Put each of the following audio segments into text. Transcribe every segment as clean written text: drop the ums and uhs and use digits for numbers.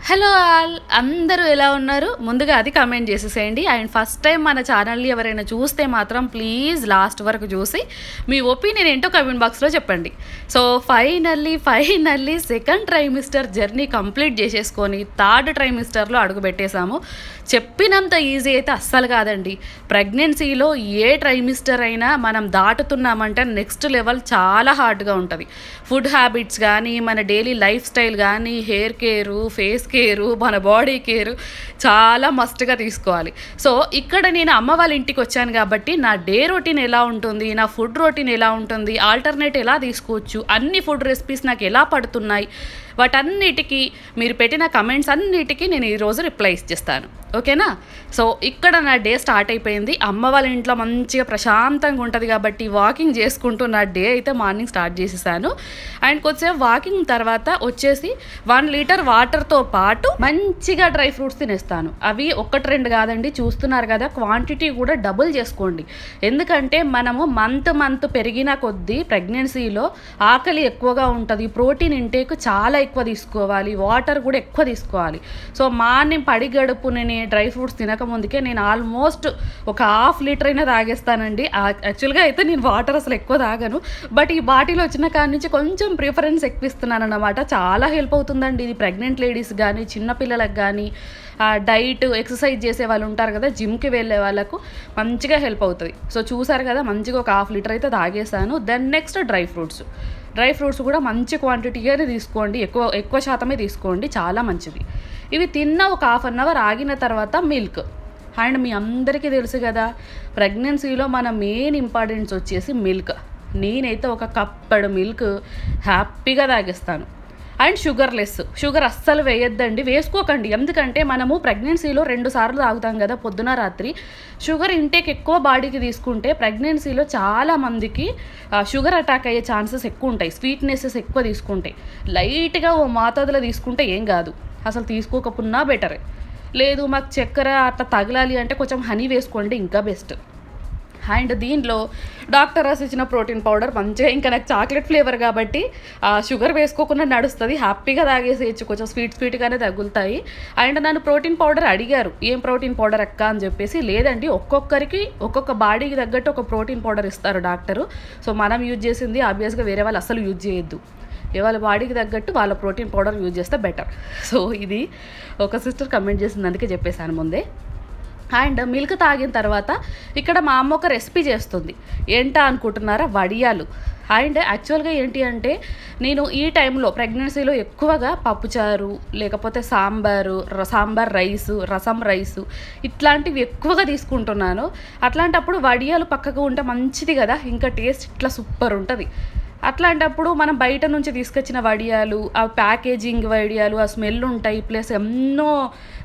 Hello all అందరూ ఎలా ఉన్నారు? ముందుగా అది కామెంట్ చేసేసేయండి. అండ్ ఫస్ట్ టైం మన ఛానల్ని ఎవరైనా చూస్తే మాత్రం ప్లీజ్ లాస్ట్ వరకు చూసి మీ ఒపీనియన్ ఏంటో కామెంట్ బాక్స్లో చెప్పండి. So finally second trimester journey complete చేసేసుకొని థర్డ్ ట్రైమిస్టర్లో అడుగుపెట్టేశాము. చెప్పినంత ఈజీ అయితే అస్సలు కాదండి. ప్రెగ్నెన్సీలో ఏ ట్రైమిస్టర్ అయినా మనం దాటుతున్నామంటే నెక్స్ట్ లెవెల్ చాలా హార్డ్గా ఉంటుంది. ఫుడ్ హ్యాబిట్స్ కానీ, మన డైలీ లైఫ్ స్టైల్ కానీ, హెయిర్ కేరు, ఫేస్ కేరు, మన బాడీ కేరు చాలా మస్ట్గా తీసుకోవాలి. సో ఇక్కడ నేను అమ్మ వాళ్ళ ఇంటికి వచ్చాను కాబట్టి నా డే రొటీన్ ఎలా ఉంటుంది, నా ఫుడ్ రొటీన్ ఎలా ఉంటుంది, ఆల్టర్నేట్ ఎలా తీసుకోవచ్చు, అన్ని ఫుడ్ రెసిపీస్ నాకు ఎలా పడుతున్నాయి, వాటన్నిటికీ మీరు పెట్టిన కమెంట్స్ అన్నిటికీ నేను ఈరోజు రిప్లై ఇచ్చేస్తాను. ఓకేనా? సో ఇక్కడ నా డే స్టార్ట్ అయిపోయింది. అమ్మ వాళ్ళ ఇంట్లో మంచిగా ప్రశాంతంగా ఉంటుంది కాబట్టి వాకింగ్ చేసుకుంటూ నా డే అయితే మార్నింగ్ స్టార్ట్ చేసేసాను. అండ్ కొద్దిసేపు వాకింగ్ తర్వాత వచ్చేసి 1 లీటర్ వాటర్తో పాటు మంచిగా డ్రై ఫ్రూట్స్ తినేస్తాను. అవి 1-2 కాదండి, చూస్తున్నారు కదా, క్వాంటిటీ కూడా డబుల్ చేసుకోండి. ఎందుకంటే మనము మంత్ పెరిగిన కొద్దీ ప్రెగ్నెన్సీలో ఆకలి ఎక్కువగా ఉంటుంది, ప్రోటీన్ ఇంటేక్ చాలా ఎక్కువ తీసుకోవాలి, వాటర్ కూడా ఎక్కువ తీసుకోవాలి. సో మార్నింగ్ పడి గడుపునని డ్రై ఫ్రూట్స్ తినకముందుకే నేను ఆల్మోస్ట్ ఒక 1/2 లీటర్ అయినా తాగేస్తానండి. యాక్చువల్గా అయితే నేను వాటర్ అసలు ఎక్కువ తాగను, బట్ ఈ బాటిల్ వచ్చిన కాడి నుంచి కొంచెం ప్రిఫరెన్స్ ఎక్కువ ఇస్తున్నాను అన్నమాట. చాలా హెల్ప్ అవుతుందండి ఇది ప్రెగ్నెంట్ లేడీస్ కానీ, చిన్నపిల్లలకు కానీ, డైట్ ఎక్సర్సైజ్ చేసే వాళ్ళు ఉంటారు కదా, జిమ్కి వెళ్ళే వాళ్ళకు మంచిగా హెల్ప్ అవుతుంది. సో చూసారు కదా, మంచిగా ఒక 1/2 లీటర్ అయితే తాగేసాను. దెన్ నెక్స్ట్ డ్రై ఫ్రూట్స్ కూడా మంచి క్వాంటిటీగానే తీసుకోండి, ఎక్కువ శాతమే తీసుకోండి, చాలా మంచిది. ఇవి తిన్న ఒక 1/2 అవర్ ఆగిన తర్వాత మిల్క్. అండ్ మీ అందరికీ తెలుసు కదా, ప్రెగ్నెన్సీలో మన మెయిన్ ఇంపార్టెన్స్ వచ్చేసి మిల్క్. నేనైతే ఒక కప్పడు మిల్క్ హ్యాపీగా తాగేస్తాను. అండ్ షుగర్ అస్సలు వేయొద్దండి, వేసుకోకండి. ఎందుకంటే మనము ప్రెగ్నెన్సీలో 2 సార్లు తాగుతాం కదా, పొద్దున రాత్రి. షుగర్ ఇంటేక్ ఎక్కువ బాడీకి తీసుకుంటే ప్రెగ్నెన్సీలో చాలామందికి షుగర్ అటాక్ అయ్యే ఛాన్సెస్ ఎక్కువ ఉంటాయి. స్వీట్నెసెస్ ఎక్కువ తీసుకుంటాయి. లైట్గా ఓ మోతాదులో తీసుకుంటే ఏం కాదు, అసలు తీసుకోకపోయినా బెటరే. లేదు మాకు చక్కెర అట్లా తగలాలి అంటే కొంచెం హనీ వేసుకోండి, ఇంకా బెస్ట్. అండ్ దీనిలో డాక్టర్ రాసి ఇచ్చిన ప్రోటీన్ పౌడర్ మంచిగా, ఇంకా నాకు చాక్లెట్ ఫ్లేవర్ కాబట్టి షుగర్ వేసుకోకుండా నడుస్తుంది, హ్యాపీగా తాగేసేయచ్చు, కొంచెం స్వీట్గానే తగులుతాయి. అండ్ నన్ను ప్రోటీన్ పౌడర్ అడిగారు, ఏం ప్రోటీన్ పౌడర్ అక్క అని చెప్పేసి. లేదండి, ఒక్కొక్కరికి ఒక్కొక్క బాడీకి తగ్గట్టు ఒక ప్రోటీన్ పౌడర్ ఇస్తారు డాక్టరు. సో మనం యూజ్ చేసింది ఆబ్వియస్గా వేరే వాళ్ళు అసలు యూజ్ చేయొద్దు, వాళ్ళ బాడీకి తగ్గట్టు వాళ్ళ ప్రోటీన్ పౌడర్ యూజ్ చేస్తే బెటర్. సో ఇది ఒక సిస్టర్ కమెంట్ చేసింది, అందుకే చెప్పేశాను ముందే. అండ్ మిల్క్ తాగిన తర్వాత ఇక్కడ మా అమ్మ ఒక రెసిపీ చేస్తుంది. ఏంటా అనుకుంటున్నారా? వడియాలు. అండ్ యాక్చువల్గా ఏంటి అంటే, నేను ఈ టైంలో ప్రెగ్నెన్సీలో ఎక్కువగా పప్పుచారు, లేకపోతే సాంబార్ రైసు, రసం రైసు ఇట్లాంటివి ఎక్కువగా తీసుకుంటున్నాను. అట్లాంటప్పుడు వడియాలు పక్కకు ఉంటే మంచిది కదా, ఇంకా టేస్ట్ ఇట్లా సూపర్ ఉంటుంది. అట్లాంటప్పుడు మనం బయట నుంచి తీసుకొచ్చిన వడియాలు, ఆ ప్యాకేజింగ్ వడియాలు, ఆ స్మెల్ ఉంటాయి, ప్లస్ ఎన్నో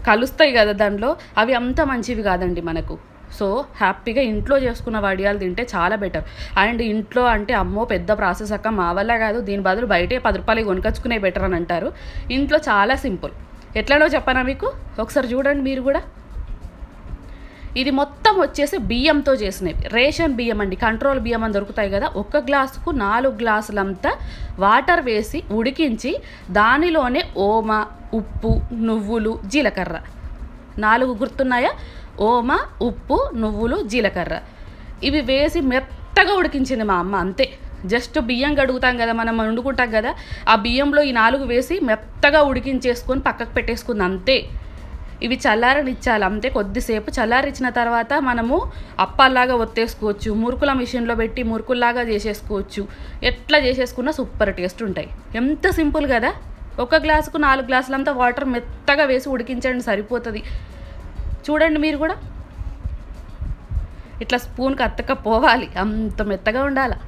కలుస్తాయి కదా దాంట్లో, అవి అంత మంచివి కాదండి మనకు. సో హ్యాపీగా ఇంట్లో చేసుకున్న వడియాలు తింటే చాలా బెటర్. అండ్ ఇంట్లో అంటే అమ్మో పెద్ద ప్రాసెస్ అక్క, మా వల్ల కాదు, దీని బదులు బయటే 10 రూపాయలు కొనుకొచ్చుకునే బెటర్ అని అంటారు. ఇంట్లో చాలా సింపుల్. ఎట్లానో చెప్పనా మీకు, ఒకసారి చూడండి మీరు కూడా. ఇది మొత్తం వచ్చేసి బియ్యంతో చేసినవి, రేషన్ బియ్యం అండి, కంట్రోల్ బియ్యం అని దొరుకుతాయి కదా. 1 గ్లాసుకు 4 గ్లాసులంతా వాటర్ వేసి ఉడికించి దానిలోనే ఓమ, ఉప్పు, నువ్వులు, జీలకర్ర, 4 గుర్తున్నాయా? ఓమ, ఉప్పు, నువ్వులు, జీలకర్ర ఇవి వేసి మెత్తగా ఉడికించింది మా అమ్మ. అంతే, జస్ట్ బియ్యం కడుగుతాం కదా మనం, వండుకుంటాం కదా, ఆ బియ్యంలో ఈ 4 వేసి మెత్తగా ఉడికించేసుకొని పక్కకు పెట్టేసుకుంది, అంతే. ఇవి చల్లారనిచ్చాలి అంతే. కొద్దిసేపు చల్లారిచ్చిన తర్వాత మనము అప్పాల్లాగా ఒత్తేసుకోవచ్చు, మురుకుల మిషన్లో పెట్టి మురుకుల్లాగా చేసేసుకోవచ్చు. ఎట్లా చేసేసుకున్నా సూపర్ టేస్ట్ ఉంటాయి. ఎంత సింపుల్ కదా. 1 గ్లాసుకు 4 గ్లాసులంతా వాటర్ మెత్తగా వేసి ఉడికించండి, సరిపోతుంది. చూడండి మీరు కూడా, ఇట్లా స్పూన్కి అత్తకపోవాలి, అంత మెత్తగా ఉండాలి.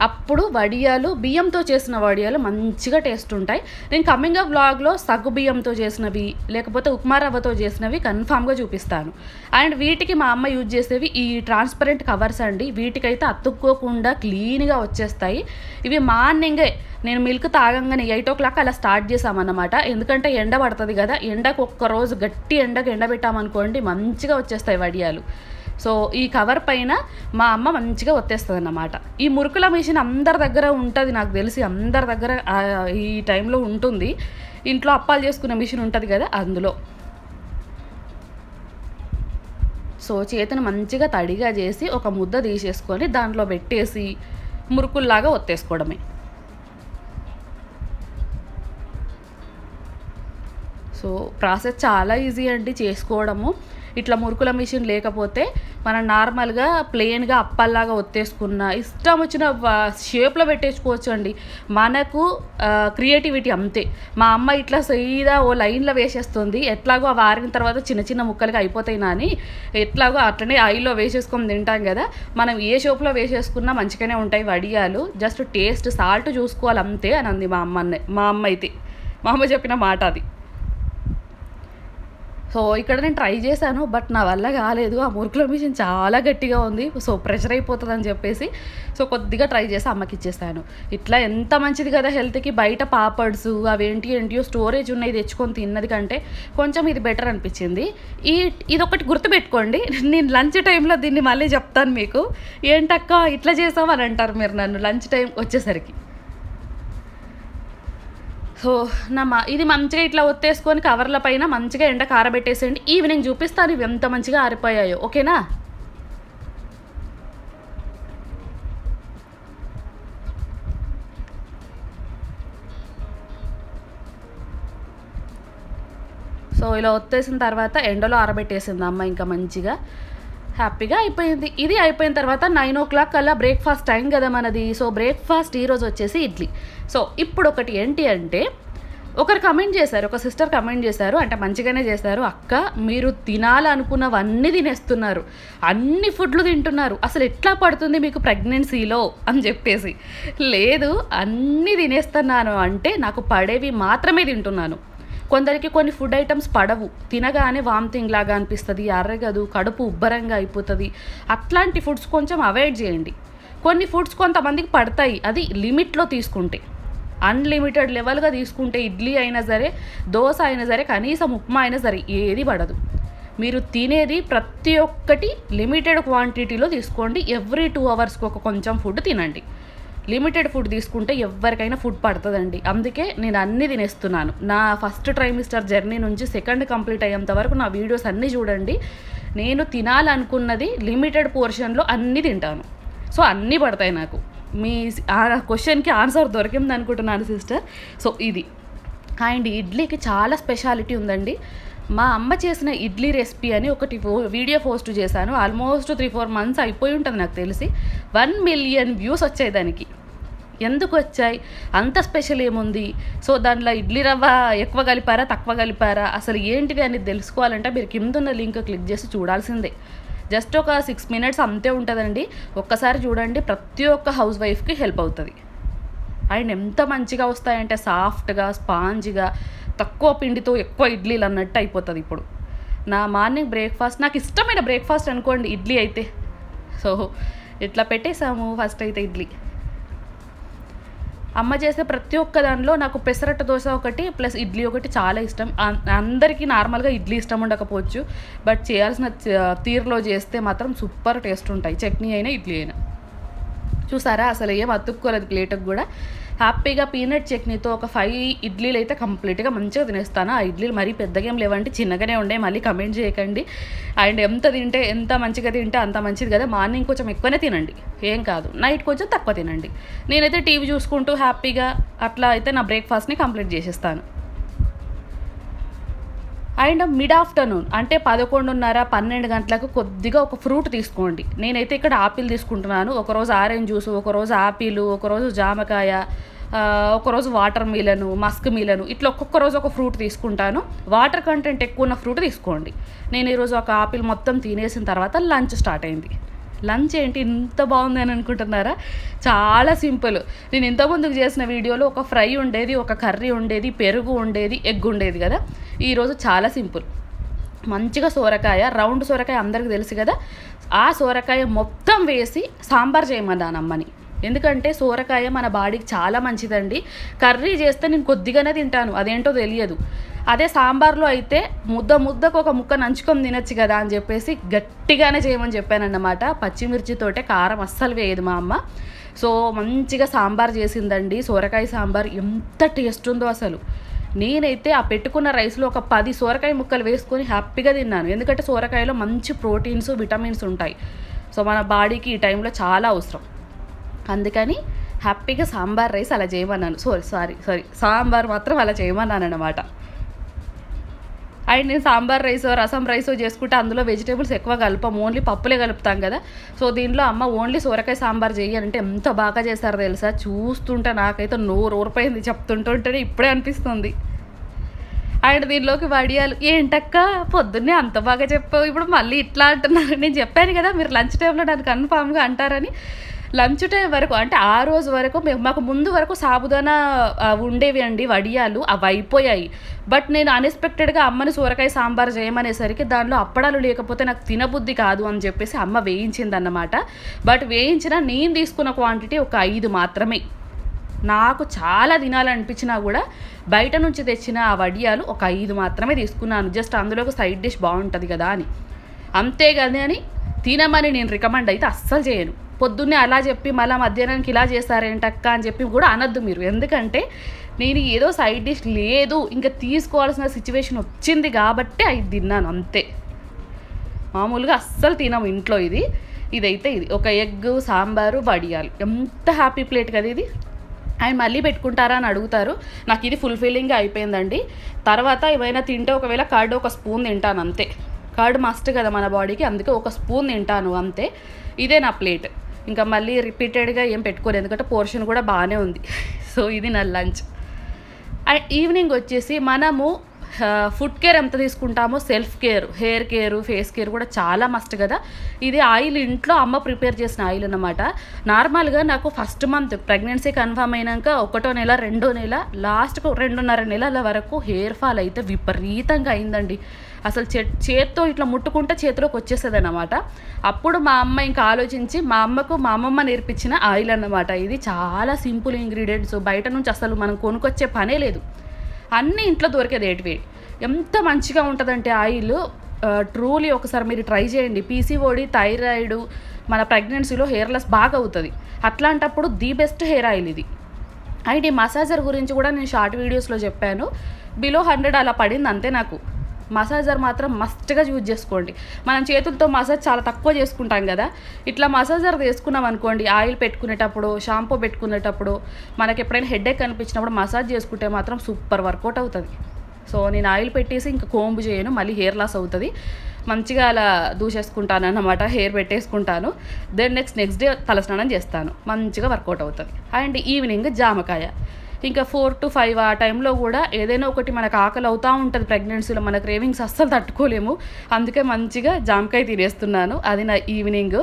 అప్పుడు వడియాలు, బియ్యంతో చేసిన వడియాలు మంచిగా టేస్ట్ ఉంటాయి. నేను కమింగ్ అప్ వ్లాగ్లో సగ్గు బియ్యంతో చేసినవి, లేకపోతే ఉప్మా రవ్వతో చేసినవి కన్ఫామ్గా చూపిస్తాను. అండ్ వీటికి మా అమ్మ యూజ్ చేసేవి ఈ ట్రాన్స్పరెంట్ కవర్స్ అండి. వీటికైతే అతుక్కోకుండా క్లీన్గా వచ్చేస్తాయి. ఇవి మార్నింగే నేను మిల్క్ తాగంగానే 8 o'clock అలా స్టార్ట్ చేసామన్నమాట. ఎందుకంటే ఎండ పడుతుంది కదా, ఎండకు ఒక్కరోజు గట్టి ఎండకు ఎండబెట్టామనుకోండి మంచిగా వచ్చేస్తాయి వడియాలు. సో ఈ కవర్ పైన మా అమ్మ మంచిగా ఒత్తేస్తుంది అన్నమాట. ఈ మురుకుల మిషన్ అందరి దగ్గర ఉంటుంది, నాకు తెలిసి అందరి దగ్గర ఈ టైంలో ఉంటుంది. ఇంట్లో అప్పాలు చేసుకునే మిషన్ ఉంటుంది కదా, అందులో. సో చేతిని మంచిగా తడిగా చేసి ఒక ముద్ద తీసేసుకొని దాంట్లో పెట్టేసి మురుకుల్లాగా ఒత్తేసుకోవడమే. సో ప్రాసెస్ చాలా ఈజీ అండి చేసుకోవడము. ఇట్లా మురుకుల మిషన్ లేకపోతే మనం నార్మల్గా ప్లెయిన్గా అప్పల్లాగా ఒత్తేసుకున్న ఇష్టం వచ్చిన షేప్లో పెట్టేసుకోవచ్చు అండి. మనకు క్రియేటివిటీ అంతే. మా అమ్మ ఇట్లా సీదా ఓ లైన్లో వేసేస్తుంది. ఎట్లాగో అవి ఆరిన తర్వాత చిన్న చిన్న ముక్కలుగా అయిపోతాయి అని ఎట్లాగో అట్లనే ఆయిల్లో వేసేసుకొని తింటాం కదా, మనం ఏ షేప్లో వేసేసుకున్నా మంచిగానే ఉంటాయి వడియాలు. జస్ట్ టేస్ట్ సాల్ట్ చూసుకోవాలి అంతే అని అంది మా అమ్మ అయితే. మా అమ్మ చెప్పిన మాట అది. సో ఇక్కడ నేను ట్రై చేశాను, బట్ నా వల్ల కాలేదు. ఆ మురుకుల మిషన్ చాలా గట్టిగా ఉంది, సో ప్రెషర్ అయిపోతుంది అని చెప్పేసి సో కొద్దిగా ట్రై చేసి అమ్మకి ఇచ్చేసాను. ఇట్లా ఎంత మంచిది కదా హెల్త్కి. బయట పాపడ్స్ ఏంటియో స్టోరేజ్ ఉన్నాయి తెచ్చుకొని తిన్నది కంటే కొంచెం ఇది బెటర్ అనిపించింది. ఇదొకటి గుర్తుపెట్టుకోండి, నేను లంచ్ టైంలో దీన్ని మళ్ళీ చెప్తాను మీకు. ఏంటక్క ఇట్లా చేసావు అని అంటారు మీరు నన్ను లంచ్ టైం వచ్చేసరికి. సో ఇది మంచిగా ఇట్లా ఒత్తేసుకొని కవర్ల పైన మంచిగా ఎండ కారబెట్టేసేయండి. ఈవినింగ్ చూపిస్తాను ఇవి ఎంత మంచిగా ఆరిపోయాయో, ఓకేనా. సో ఇలా ఒత్తేసిన తర్వాత ఎండలో ఆరబెట్టేసింది అమ్మ. ఇంకా మంచిగా హ్యాపీగా అయిపోయింది. ఇది అయిపోయిన తర్వాత 9 o'clock కల్లా బ్రేక్ఫాస్ట్ టైం కదా మనది. సో బ్రేక్ఫాస్ట్ ఈరోజు వచ్చేసి ఇడ్లీ. సో ఇప్పుడు ఒకటి ఏంటి అంటే, ఒకరు కమెంట్ చేశారు, ఒక సిస్టర్ కమెంట్ చేశారు, అంటే మంచిగానే చేశారు. అక్క మీరు తినాలనుకున్నవన్నీ తినేస్తున్నారు, అన్ని ఫుడ్లు తింటున్నారు, అసలు ఎట్లా పడుతుంది మీకు ప్రెగ్నెన్సీలో అని చెప్పేసి. లేదు, అన్నీ తినేస్తున్నాను అంటే నాకు పడేవి మాత్రమే తింటున్నాను. కొందరికి కొన్ని ఫుడ్ ఐటమ్స్ పడవు, తినగానే వామిటింగ్ లాగా అనిపిస్తుంది, అరగదు, కడుపు ఉబ్బరంగా అయిపోతుంది. అట్లాంటి ఫుడ్స్ కొంచెం అవాయిడ్ చేయండి. కొన్ని ఫుడ్స్ కొంతమందికి పడతాయి, అది లిమిట్లో తీసుకుంటే. అన్లిమిటెడ్ లెవెల్గా తీసుకుంటే ఇడ్లీ అయినా సరే, దోశ అయినా సరే, కనీసం ఉప్మా అయినా సరే ఏది పడదు. మీరు తినేది ప్రతి ఒక్కటి లిమిటెడ్ క్వాంటిటీలో తీసుకోండి. ఎవ్రీ 2 hours కొంచెం ఫుడ్ తినండి. లిమిటెడ్ ఫుడ్ తీసుకుంటే ఎవరికైనా ఫుడ్ పడుతుందండి. అందుకే నేను అన్నీ తినేస్తున్నాను. నా ఫస్ట్ ట్రైమిస్టర్ జర్నీ నుంచి సెకండ్ కంప్లీట్ అయ్యేంత వరకు నా వీడియోస్ అన్నీ చూడండి. నేను తినాలనుకున్నది లిమిటెడ్ పోర్షన్లో అన్నీ తింటాను. సో అన్నీ పడతాయి నాకు. మీ క్వశ్చన్కి ఆన్సర్ దొరికింది అనుకుంటున్నాను సిస్టర్. సో ఇది అండ్ ఇడ్లీకి చాలా స్పెషాలిటీ ఉందండి. మా అమ్మ చేసిన ఇడ్లీ రెసిపీ అని ఒకటి వీడియో పోస్ట్ చేశాను. ఆల్మోస్ట్ 3-4 months అయిపోయి ఉంటుంది నాకు తెలిసి. 1 million views వచ్చాయి దానికి. ఎందుకు వచ్చాయి, అంత స్పెషల్ ఏముంది? సో దాంట్లో ఇడ్లీ రవ్వ ఎక్కువ కలిపారా తక్కువ కలిపారా అసలు ఏంటిది అని తెలుసుకోవాలంటే మీరు కింద ఉన్న లింక్ క్లిక్ చేసి చూడాల్సిందే. జస్ట్ ఒక 6 minutes అంతే ఉంటుందండి. ఒక్కసారి చూడండి, ప్రతి ఒక్క హౌస్ వైఫ్కి హెల్ప్ అవుతుంది. అండ్ ఎంత మంచిగా వస్తాయంటే సాఫ్ట్గా స్పాంజ్గా, తక్కువ పిండితో ఎక్కువ ఇడ్లీలు అన్నట్టు అయిపోతుంది. ఇప్పుడు నా మార్నింగ్ బ్రేక్ఫాస్ట్, నాకు ఇష్టమైన బ్రేక్ఫాస్ట్ అనుకోండి ఇడ్లీ అయితే. సో ఇట్లా పెట్టేసాము. ఫస్ట్ అయితే ఇడ్లీ అమ్మ చేసే ప్రతి ఒక్క దానిలో నాకు పెసరట్టు దోశ ఒకటి ప్లస్ ఇడ్లీ ఒకటి చాలా ఇష్టం. అందరికీ నార్మల్గా ఇడ్లీ ఇష్టం ఉండకపోవచ్చు, బట్ చేయాల్సిన తీరులో చేస్తే మాత్రం సూపర్ టేస్ట్ ఉంటాయి, చట్నీ అయినా ఇడ్లీ అయినా. చూసారా అసలు ఏం అతుక్కోలేదు ప్లేట్కి కూడా. హ్యాపీగా పీనట్ చట్నీతో ఒక 5 ఇడ్లీలు అయితే కంప్లీట్గా మంచిగా తినేస్తాను. ఆ ఇడ్లీలు మరీ పెద్దగా ఏం లేవంటే చిన్నగానే ఉండే, మళ్ళీ కమెంట్ చేయకండి. అండ్ ఎంత మంచిగా తింటే అంత మంచిది కదా. మార్నింగ్ కొంచెం ఎక్కువనే తినండి, ఏం కాదు. నైట్ కొంచెం తక్కువ తినండి. నేనైతే టీవీ చూసుకుంటూ హ్యాపీగా అట్లా అయితే నా బ్రేక్ఫాస్ట్ని కంప్లీట్ చేసేస్తాను. అండ్ మిడ్ ఆఫ్టర్నూన్ అంటే 11:30-12 గంటలకు కొద్దిగా ఒక ఫ్రూట్ తీసుకోండి. నేనైతే ఇక్కడ ఆపిల్ తీసుకుంటున్నాను. ఒకరోజు ఆరెంజ్ జ్యూస్, ఒకరోజు ఆపిల్, ఒకరోజు జామకాయ, ఒకరోజు వాటర్ మిలను, మస్క్ మిలను, ఇట్లా ఒక్కొక్క రోజు ఒక ఫ్రూట్ తీసుకుంటాను. వాటర్ కంటెంట్ ఎక్కువ ఉన్న ఫ్రూట్ తీసుకోండి. నేను ఈరోజు ఒక ఆపిల్ మొత్తం తినేసిన తర్వాత లంచ్ స్టార్ట్ అయింది. లంచ్ ఏంటి ఇంత బాగుంది అని అనుకుంటున్నారా? చాలా సింపుల్. నేను ఇంతకుముందుకు చేసిన వీడియోలో ఒక ఫ్రై ఉండేది, ఒక కర్రీ ఉండేది, పెరుగు ఉండేది, ఎగ్ ఉండేది కదా. ఈరోజు చాలా సింపుల్. మంచిగా సోరకాయ, రౌండ్ సోరకాయ అందరికీ తెలుసు కదా, ఆ సోరకాయ మొత్తం వేసి సాంబార్ చేయమన్నాను అమ్మని. ఎందుకంటే సోరకాయ మన బాడీకి చాలా మంచిదండి. కర్రీ చేస్తే నేను కొద్దిగానే తింటాను, అదేంటో తెలియదు. అదే సాంబార్లో అయితే ముద్దకు ఒక ముక్క నంచుకొని తినచ్చు కదా అని చెప్పేసి గట్టిగానే చేయమని చెప్పానన్నమాట. పచ్చిమిర్చితోటే, కారం అస్సలు వేయదు మా అమ్మ. సో మంచిగా సాంబార్ చేసిందండి. సోరకాయ సాంబార్ ఎంత టేస్ట్ ఉందో అసలు. నేనైతే ఆ పెట్టుకున్న రైస్లో ఒక 10 సోరకాయ ముక్కలు వేసుకొని హ్యాపీగా తిన్నాను. ఎందుకంటే సోరకాయలో మంచి ప్రోటీన్స్, విటమిన్స్ ఉంటాయి. సో మన బాడీకి ఈ టైంలో చాలా అవసరం. అందుకని హ్యాపీగా సాంబార్ రైస్ అలా చేయమన్నాను. సారీ సాంబార్ మాత్రం అలా చేయమన్నాను అన్నమాట. అండ్ నేను సాంబార్ రైస్, రసం రైస్ చేసుకుంటే అందులో వెజిటేబుల్స్ ఎక్కువ కలపం, ఓన్లీ పప్పులే కలుపుతాం కదా. సో దీనిలో అమ్మ ఓన్లీ సోరకాయ సాంబార్ చేయాలంటే ఎంత బాగా చేశారో తెలుసా. చూస్తుంటే నాకైతే నోరు ఊరిపోయింది, చెప్తుంటుంటేనే ఇప్పుడే అనిపిస్తుంది. అండ్ దీనిలోకి వడియాలు. ఏంటక్క పొద్దున్నే అంత బాగా చెప్పావు, ఇప్పుడు మళ్ళీ ఇట్లా అంటున్నారు. నేను చెప్పాను కదా మీరు లంచ్ టైంలో నన్ను కన్ఫామ్గా అంటారని. లంచ్ టైం వరకు అంటే ఆ రోజు వరకు మాకు ముందు వరకు సాబుదానా ఉండేవి అండి వడియాలు, అవి అయిపోయాయి. బట్ నేను అన్ఎక్స్పెక్టెడ్గా అమ్మని సోరకాయ సాంబార్ చేయమనేసరికి దానిలో అప్పడాలు లేకపోతే నాకు తినబుద్ధి కాదు అని చెప్పేసి అమ్మ వేయించిందన్నమాట. బట్ వేయించిన నేను తీసుకున్న క్వాంటిటీ ఒక 5 మాత్రమే. నాకు చాలా తినాలనిపించినా కూడా బయట నుంచి తెచ్చిన ఆ వడియాలు ఒక 5 మాత్రమే తీసుకున్నాను. జస్ట్ అందులో ఒక సైడ్ డిష్ బాగుంటుంది కదా అని. అంతేగాని అని తినమని నేను రికమెండ్ అయితే అస్సలు చేయను. పొద్దున్నే అలా చెప్పి మళ్ళీ మధ్యాహ్నానికి ఇలా చేస్తారేంటక్క అని చెప్పి కూడా అనొద్దు మీరు. ఎందుకంటే నేను ఏదో సైడ్ డిష్ లేదు, ఇంకా తీసుకోవాల్సిన సిచ్యువేషన్ వచ్చింది కాబట్టి అది తిన్నాను అంతే. మామూలుగా అస్సలు తినాము ఇంట్లో. ఇదైతే ఒక ఎగ్, సాంబారు, వడియాలు. ఎంత హ్యాపీ ప్లేట్ కదా ఇది. అండ్ మళ్ళీ పెట్టుకుంటారా అని అడుగుతారు. నాకు ఇది ఫుల్ఫిల్లింగ్గా అయిపోయిందండి. తర్వాత ఏమైనా తింటే ఒకవేళ కర్డ్ ఒక స్పూన్ తింటాను అంతే. కర్డ్ మస్ట్ కదా మన బాడీకి, అందుకే ఒక స్పూన్ తింటాను అంతే. ఇదే నా ప్లేట్. ఇంకా మళ్ళీ రిపీటెడ్గా ఏం పెట్టుకోలేదు, ఎందుకంటే పోర్షన్ కూడా బాగానే ఉంది. సో ఇది నా లంచ్. అండ్ ఈవినింగ్ వచ్చేసి మనము ఫుడ్ కేర్ ఎంత తీసుకుంటామో self care, hair care, face care కూడా చాలా మస్ట్ కదా. ఇది ఆయిల్ ఇంట్లో అమ్మ ప్రిపేర్ చేసిన ఆయిల్ అన్నమాట. నార్మల్గా నాకు ఫస్ట్ మంత్ ప్రెగ్నెన్సీ కన్ఫర్మ్ అయినాక 1వ నెల, 2వ నెల, లాస్ట్కు 2.5 నెలల వరకు హెయిర్ ఫాల్ అయితే విపరీతంగా అయిందండి. అసలు చేత్తో ఇట్లా ముట్టుకుంటే చేతిలోకి వచ్చేసేది అన్నమాట. అప్పుడు మా అమ్మ ఇంకా ఆలోచించి మా అమ్మమ్మ నేర్పించిన ఆయిల్ అన్నమాట. ఇది చాలా సింపుల్ ఇంగ్రీడియంట్స్, బయట నుంచి అసలు మనం కొనుక్కొచ్చే పనే లేదు, అన్నీ ఇంట్లో దొరికేది. ఎంత మంచిగా ఉంటుందంటే ఆయిల్ ట్రూలీ ఒకసారి మీరు ట్రై చేయండి. పీసీఓడి, థైరాయిడ్, మన ప్రెగ్నెన్సీలో హెయిర్ లాస్ బాగా అవుతుంది. అట్లాంటప్పుడు ది బెస్ట్ హెయిర్ ఆయిల్ ఇది. అండ్ ఈ మసాజర్ గురించి కూడా నేను షార్ట్ వీడియోస్లో చెప్పాను. బిలో 100 అలా పడింది అంతే నాకు. మసాజర్ మాత్రం మస్ట్గా యూజ్ చేసుకోండి. మనం చేతులతో మసాజ్ చాలా తక్కువ చేసుకుంటాం కదా. ఇట్లా మసాజర్ చేసుకున్నాం అనుకోండి, ఆయిల్ పెట్టుకునేటప్పుడు, షాంపూ పెట్టుకునేటప్పుడు, మనకి ఎప్పుడైనా హెడేక్ అనిపించినప్పుడు మసాజ్ చేసుకుంటే మాత్రం సూపర్ వర్కౌట్ అవుతుంది. సో నేను ఆయిల్ పెట్టేసి ఇంకా కోంబు చేయను, మళ్ళీ హెయిర్ లాస్ అవుతుంది. మంచిగా అలా దూసేసుకుంటాను అన్నమాట, హెయిర్ పెట్టేసుకుంటాను. దెన్ నెక్స్ట్ డే తలస్నానం చేస్తాను, మంచిగా వర్కౌట్ అవుతుంది. అండ్ ఈవినింగ్ జామకాయ. ఇంకా 4 to 5 ఆ టైంలో కూడా ఏదైనా ఒకటి మనకు ఆకలి అవుతూ ఉంటుంది. ప్రెగ్నెన్సీలో మన క్రేవింగ్స్ అస్సలు తట్టుకోలేము, అందుకే మంచిగా జామకాయ తినేస్తున్నాను. అది నా ఈవినింగ్.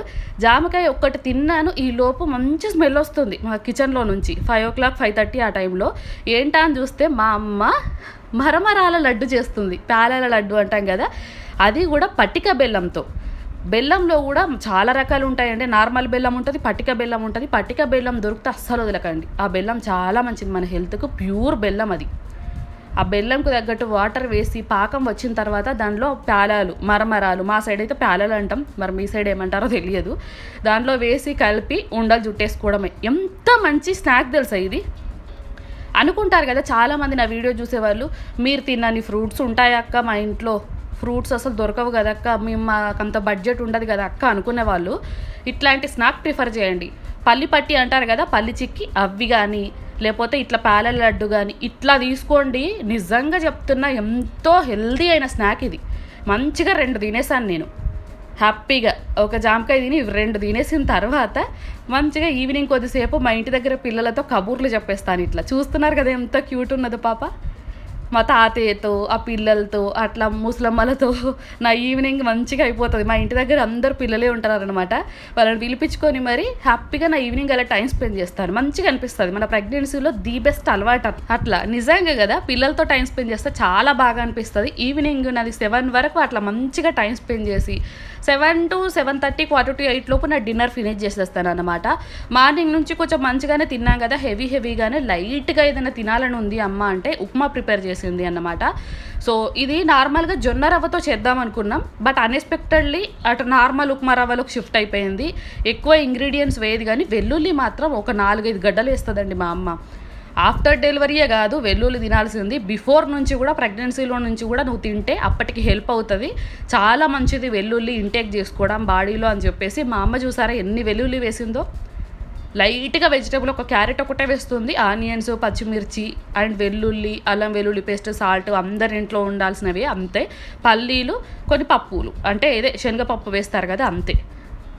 జామకాయ ఒక్కటి తిన్నాను, ఈ లోపు మంచి స్మెల్ వస్తుంది మా కిచెన్లో నుంచి. 5 o'clock, 5:30 ఆ టైంలో. ఏంటా అని చూస్తే మా అమ్మ మరమరాల లడ్డు చేస్తుంది. పేలాల లడ్డు అంటాం కదా, అది కూడా పట్టిక బెల్లంతో. బెల్లంలో కూడా చాలా రకాలు ఉంటాయండి. నార్మల్ బెల్లం ఉంటుంది, పట్టిక బెల్లం ఉంటుంది. పట్టిక బెల్లం దొరికితే అస్సలు వదలకండి, ఆ బెల్లం చాలా మంచిది మన హెల్త్కు. ప్యూర్ బెల్లం అది. ఆ బెల్లంకు తగ్గట్టు వాటర్ వేసి పాకం వచ్చిన తర్వాత దానిలో పేలాలు, మరమరాలు, మా సైడ్ అయితే పేలాలు అంటాం, మరి మీ సైడ్ ఏమంటారో తెలియదు, దాంట్లో వేసి కలిపి ఉండలు చుట్టేసుకోవడమే. ఎంత మంచి స్నాక్ తెలుసా ఇది. అనుకుంటారు కదా చాలామంది నా వీడియో చూసేవాళ్ళు, మీరు తిన్నని ఫ్రూట్స్ ఉంటాయక్క మా ఇంట్లో, ఫ్రూట్స్ అసలు దొరకవు కదా అక్క, మేము మాకంత బడ్జెట్ ఉండదు కదా అక్క అనుకునే వాళ్ళు ఇట్లాంటి స్నాక్ ప్రిఫర్ చేయండి. పల్లి పట్టి అంటారు కదా, పల్లి చిక్కి, అవి కానీ లేకపోతే ఇట్లా పేలల లడ్డు కానీ ఇట్లా తీసుకోండి. నిజంగా చెప్తున్నా, ఎంతో హెల్దీ అయిన స్నాక్ ఇది. మంచిగా 2 తినేసాను నేను హ్యాపీగా. ఒక జామకాయ తిని 2 తినేసిన తర్వాత మంచిగా ఈవినింగ్ కొద్దిసేపు మా ఇంటి దగ్గర పిల్లలతో కబూర్లు చెప్పేస్తాను. ఇట్లా చూస్తున్నారు కదా ఎంత క్యూట్ ఉన్నదో పాప. మా తాతయ్యతో, ఆ పిల్లలతో, అట్లా ముసలమ్మలతో నా ఈవినింగ్ మంచిగా అయిపోతుంది. మా ఇంటి దగ్గర అందరు పిల్లలే ఉంటారనమాట. వాళ్ళని పిలిపించుకొని మరి హ్యాపీగా నా ఈవినింగ్ అలా టైం స్పెండ్ చేస్తాను. మంచిగా అనిపిస్తుంది. మన ప్రెగ్నెన్సీలో ది బెస్ట్ అలవాటు అట్లా. నిజంగా కదా, పిల్లలతో టైం స్పెండ్ చేస్తే చాలా బాగా అనిపిస్తుంది. ఈవినింగ్ నాది 7 వరకు అట్లా మంచిగా టైం స్పెండ్ చేసి 7 to 7:30, 7:45 లోపు నా డిన్నర్ ఫినిష్ చేసేస్తాను అనమాట. మార్నింగ్ నుంచి కొంచెం మంచిగానే తిన్నాం కదా, హెవీగానే లైట్గా ఏదైనా తినాలని ఉంది అమ్మ అంటే ఉప్మా ప్రిపేర్ చేసింది అన్నమాట. సో ఇది నార్మల్గా జొన్న రవ్వతో చేద్దాం అనుకున్నాం, బట్ అన్ఎక్స్పెక్టెడ్లీ అటు నార్మల్ ఉప్మా రవ్వలోకి షిఫ్ట్ అయిపోయింది. ఎక్కువ ఇంగ్రీడియంట్స్ వేయదు, కానీ వెల్లుల్లి మాత్రం ఒక 4-5 గడ్డలు వేస్తుందండి మా అమ్మ. ఆఫ్టర్ డెలివరీయే కాదు, వెల్లుల్లి తినాల్సింది. బిఫోర్ నుంచి కూడా, ప్రెగ్నెన్సీలో నుంచి కూడా నువ్వు తింటే అప్పటికి హెల్ప్ అవుతుంది, చాలా మంచిది వెల్లుల్లి ఇంటేక్ చేసుకోవడం బాడీలో అని చెప్పేసి మా అమ్మ చూసారా ఎన్ని వెల్లుల్లి వేసిందో. లైట్గా వెజిటేబుల్ ఒక క్యారెట్ ఒకటే వేస్తుంది, ఆనియన్స్, పచ్చిమిర్చి అండ్ వెల్లుల్లి, అల్లం వెల్లుల్లి పేస్ట్, సాల్ట్ అందరి ఇంట్లో ఉండాల్సినవి అంతే. పల్లీలు, కొన్ని పప్పులు అంటే ఇదే శనగపప్పు వేస్తారు కదా అంతే.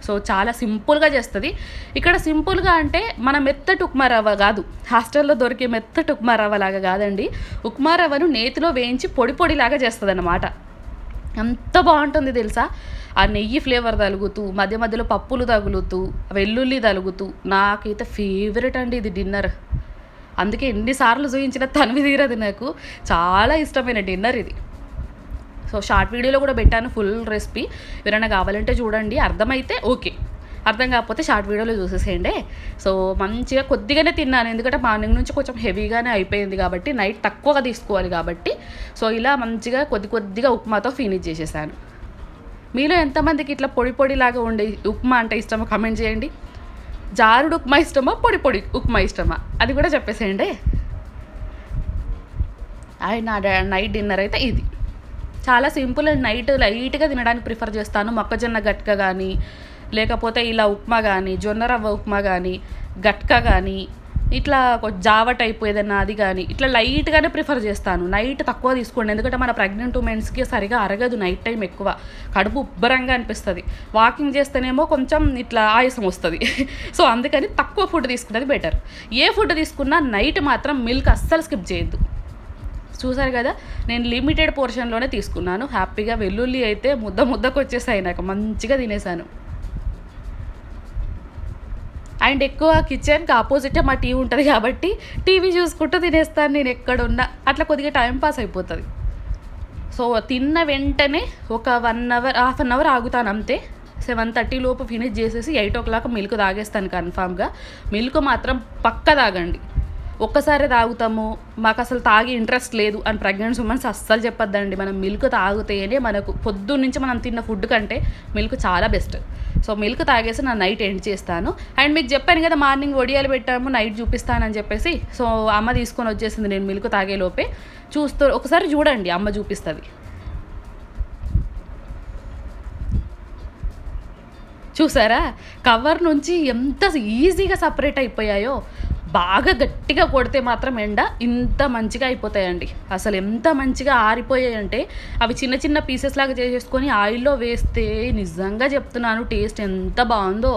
సో చాలా సింపుల్గా చేస్తుంది. ఇక్కడ సింపుల్గా అంటే మన మెత్తటి ఉప్మా రవ్వ కాదు, హాస్టల్లో దొరికే మెత్తటి ఉప్మా రవ్వ లాగా కాదండి. ఉప్మా రవ్వను నేతిలో వేయించి పొడిలాగా చేస్తుంది అన్నమాట. ఎంత బాగుంటుంది తెలుసా, ఆ నెయ్యి ఫ్లేవర్ తగులుతూ, మధ్య మధ్యలో పప్పులు తగులుతూ, వెల్లుల్లి తగులుతూ. నాకైతే ఫేవరెట్ అండి ఇది డిన్నర్. అందుకే ఎన్నిసార్లు చూపించిన తనివి తీరదు, నాకు చాలా ఇష్టమైన డిన్నర్ ఇది. సో షార్ట్ వీడియోలో కూడా పెట్టాను ఫుల్ రెసిపీ, ఎవరైనా కావాలంటే చూడండి. అర్థమైతే ఓకే, అర్థం కాకపోతే షార్ట్ వీడియోలో చూసేసేయండి. సో మంచిగా కొద్దిగానే తిన్నాను, ఎందుకంటే మార్నింగ్ నుంచి కొంచెం హెవీగానే అయిపోయింది కాబట్టి, నైట్ తక్కువగా తీసుకోవాలి కాబట్టి. సో ఇలా మంచిగా కొద్దిగా ఉప్మాతో ఫినిష్ చేసేసాను. మీలో ఎంతమందికి ఇట్లా పొడిలాగా ఉండే ఉప్మా అంటే ఇష్టమో కమెంట్ చేయండి. జారుడు ఉప్మా ఇష్టమా, పొడి ఉప్మా ఇష్టమా, అది కూడా చెప్పేసేయండి. నా నైట్ డిన్నర్ అయితే ఇది చాలా సింపుల్ అండ్ నైట్ లైట్గా తినడానికి ప్రిఫర్ చేస్తాను. మొక్కజొన్న గట్క కానీ, లేకపోతే ఇలా ఉప్మా కానీ, జొన్న రవ్వ ఉప్మా కానీ, గట్క కానీ, ఇట్లా జావ టైపు ఏదైనా అది కానీ, ఇట్లా లైట్గానే ప్రిఫర్ చేస్తాను. నైట్ తక్కువ తీసుకోండి, ఎందుకంటే మన ప్రెగ్నెంట్ ఉమెన్స్కి సరిగా అరగదు నైట్ టైం ఎక్కువ, కడుపు ఉబ్బరంగా అనిపిస్తుంది. వాకింగ్ చేస్తేనేమో కొంచెం ఇట్లా ఆయాసం వస్తుంది. సో అందుకని తక్కువ ఫుడ్ తీసుకున్నది బెటర్. ఏ ఫుడ్ తీసుకున్నా నైట్ మాత్రం మిల్క్ అస్సలు స్కిప్ చేయొద్దు. చూసారు కదా, నేను లిమిటెడ్ పోర్షన్లోనే తీసుకున్నాను. హ్యాపీగా వెల్లుల్లి అయితే ముద్దకు వచ్చేసాయి, నాకు మంచిగా తినేసాను. అండ్ ఎక్కువ కిచెన్కి ఆపోజిటే మా టీవీ ఉంటుంది కాబట్టి టీవీ చూసుకుంటూ తినేస్తాను నేను ఎక్కడున్నా, అట్లా కొద్దిగా టైం పాస్ అయిపోతుంది. సో తిన్న వెంటనే ఒక 1 hour, హాఫ్ అన్ అవర్ ఆగుతాను అంతే. 7:30 లోపు ఫినిష్ చేసేసి 8 o'clock మిల్క్ తాగేస్తాను కన్ఫామ్గా. మిల్క్ మాత్రం పక్క తాగండి. ఒక్కసారి తాగుతాము, మాకు అసలు తాగి ఇంట్రెస్ట్ లేదు అని ప్రెగ్నెంట్ ఉమెన్స్ అస్సలు చెప్పొద్దండి. మనం మిల్క్ తాగితేనే మనకు పొద్దున్న నుంచి మనం తిన్న ఫుడ్ కంటే మిల్క్ చాలా బెస్ట్. సో మిల్క్ తాగేసి నా నైట్ ఎండ్ చేస్తాను. అండ్ మీకు చెప్పాను కదా మార్నింగ్ వడియాలు పెట్టాము, నైట్ చూపిస్తానని చెప్పేసి. సో అమ్మ తీసుకొని వచ్చేసింది, నేను మిల్క్ తాగేలోపే. ఒకసారి చూడండి, అమ్మ చూపిస్తుంది. చూసారా కవర్ నుంచి ఎంత ఈజీగా సపరేట్ అయిపోయాయో. బాగా గట్టిగా కొడితే మాత్రం ఎండ ఇంత మంచిగా అయిపోతాయండి. అసలు ఎంత మంచిగా ఆరిపోయాయంటే అవి చిన్న పీసెస్ లాగా చేసేసుకొని ఆయిల్లో వేస్తే నిజంగా చెప్తున్నాను టేస్ట్ ఎంత బాగుందో.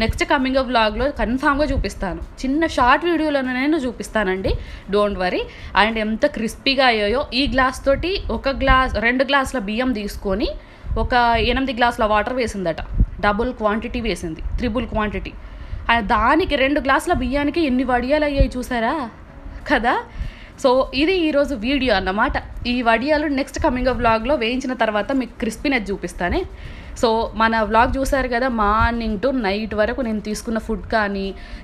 నెక్స్ట్ కమింగ్ అప్ వ్లాగ్లో కన్ఫామ్గా చూపిస్తాను, చిన్న షార్ట్ వీడియోలోనే నేను చూపిస్తానండి, డోంట్ వరీ. అండ్ ఎంత క్రిస్పీగా అయ్యాయో. ఈ గ్లాస్ తోటి 2 గ్లాసుల బియ్యం తీసుకొని ఒక 8 గ్లాసుల వాటర్ వేసిందట. డబుల్ క్వాంటిటీ వేసింది, 3 క్వాంటిటీ. దానికి 2 గ్లాసుల బియ్యానికి ఎన్ని వడియాలు అయ్యాయి చూసారా కదా. సో ఇది ఈరోజు వీడియో అన్నమాట. ఈ వడియాలు నెక్స్ట్ కమింగ్ అప్ వ్లాగ్లో వేయించిన తర్వాత మీకు క్రిస్పీనెస్ చూపిస్తానే. సో మన వ్లాగ్ చూసారు కదా, మార్నింగ్ టు నైట్ వరకు నేను తీసుకున్న ఫుడ్ కానీ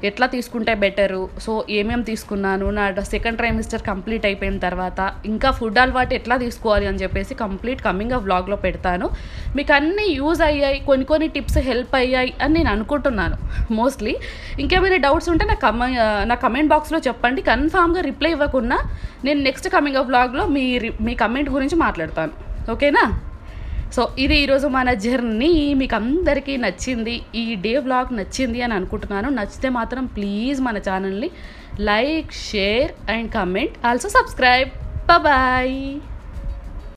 ఎట్లా తీసుకుంటే బెటరు, సో ఏమేమి తీసుకున్నాను, నా సెకండ్ ట్రైమిస్టర్ కంప్లీట్ అయిపోయిన తర్వాత ఇంకా ఫుడ్ అలవాటు ఎట్లా తీసుకోవాలి అని చెప్పేసి కంప్లీట్ కమింగ్ అప్ వ్లాగ్లో పెడతాను. మీకు అన్నీ యూజ్ అయ్యాయి, కొన్ని టిప్స్ హెల్ప్ అయ్యాయి అని నేను అనుకుంటున్నాను మోస్ట్లీ. ఇంకేమైనా డౌట్స్ ఉంటే నా కమెంట్ బాక్స్లో చెప్పండి. కన్ఫామ్గా రిప్లై ఇవ్వకుండా నేను నెక్స్ట్ కమింగ్ అప్ వ్లాగ్లో మీ కమెంట్ గురించి మాట్లాడతాను, ఓకేనా. సో ఇది ఈరోజు మన జర్నీ. మీకు అందరికీ నచ్చింది, ఈ డే వ్లాగ్ నచ్చింది అని అనుకుంటున్నాను. నచ్చితే మాత్రం ప్లీజ్ మన ఛానల్ని like, share and comment, also subscribe. Bye.